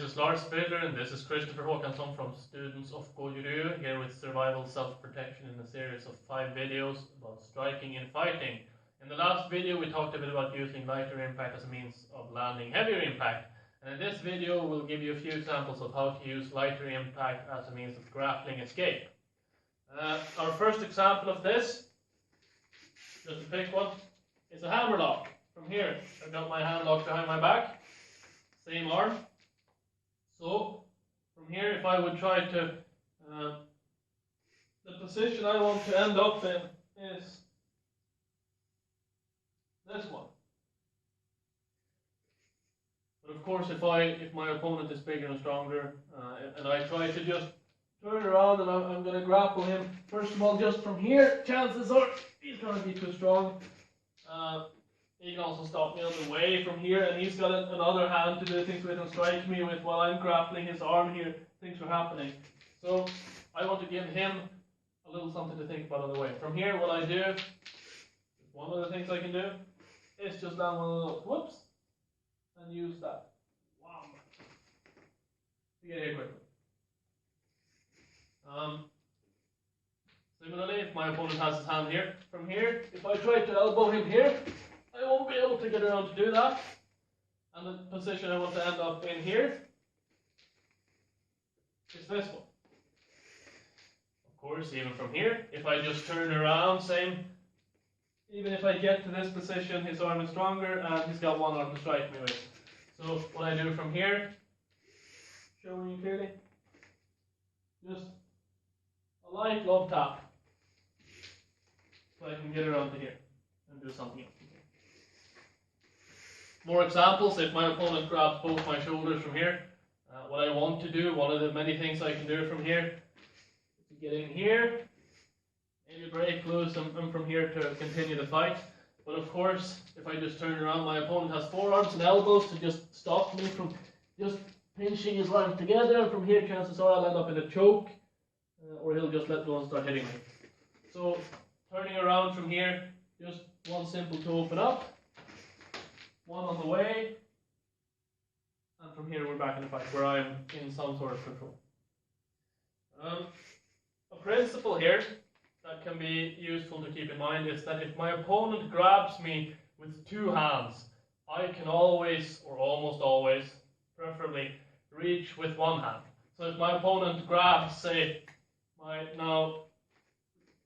this is Lars Spiller and this is Christopher Håkansson from Students of Goju-Ryu, here with Survival Self-Protection in a series of 5 videos about striking and fighting. In the last video we talked a bit about using lighter impact as a means of landing heavier impact, and in this video we'll give you a few examples of how to use lighter impact as a means of grappling escape. Our first example of this, just to pick one, is a hammer lock. From here I've got my hand locked behind my back, same arm. So, from here, if I would try to, the position I want to end up in is this one. But of course, if my opponent is bigger and stronger, and I try to just turn around and I'm going to grapple him, first of all, just from here, chances are he's going to be too strong. He can also stop me on the way from here, and he's got another hand to do things with and strike me with while I'm grappling his arm here. Things are happening. So I want to give him a little something to think about on the way. From here, what I do, one of the things I can do, is just land one of those whoops and use that. Wow. To get here quickly. Similarly, if my opponent has his hand here, from here, if I try to elbow him here, I won't be able to get around to do that. And the position I want to end up in here is this one. Of course, even from here, if I just turn around, same. Even if I get to this position, his arm is stronger and he's got one arm to strike me with. So what I do from here, showing you clearly, just a light glove tap. So I can get around to here and do something else. More examples, if my opponent grabs both my shoulders from here, what I want to do, one of the many things I can do from here, is to get in here, maybe break loose and from here to continue the fight. But of course, if I just turn around, my opponent has forearms and elbows to just stop me from just pinching his arms together, and from here chances are I'll end up in a choke, or he'll just let go and start hitting me. So turning around from here, just one simple to open up, one on the way, and from here we're back in the fight where I'm in some sort of control. A principle here that can be useful to keep in mind is that if my opponent grabs me with 2 hands, I can always, or almost always, preferably, reach with 1 hand. So if my opponent grabs, say, my now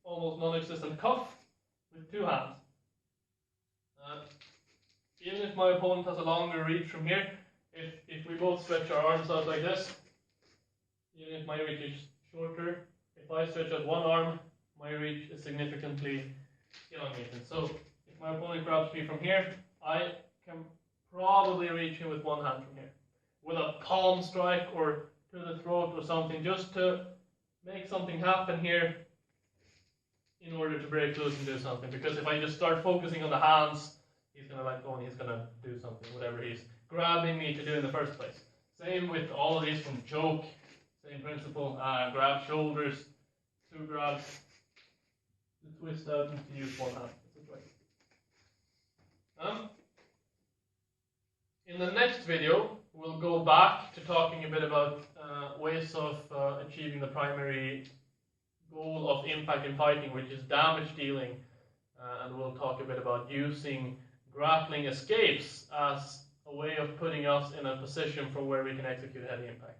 almost non-existent cuff with 2 hands, even if my opponent has a longer reach from here, if we both stretch our arms out like this, even if my reach is shorter, if I stretch out one arm, my reach is significantly elongated. So if my opponent grabs me from here, I can probably reach him with 1 hand from here, with a palm strike or to the throat or something, just to make something happen here in order to break loose and do something. Because if I just start focusing on the hands, he's going to let go and he's going to do something, whatever he's grabbing me to do in the first place. Same with all of these from choke, same principle, grab shoulders, 2 grabs, to twist out and to use 1 hand. In the next video, we'll go back to talking a bit about ways of achieving the primary goal of impact in fighting, which is damage dealing, and we'll talk a bit about using grappling escapes as a way of putting us in a position from where we can execute heavy impact.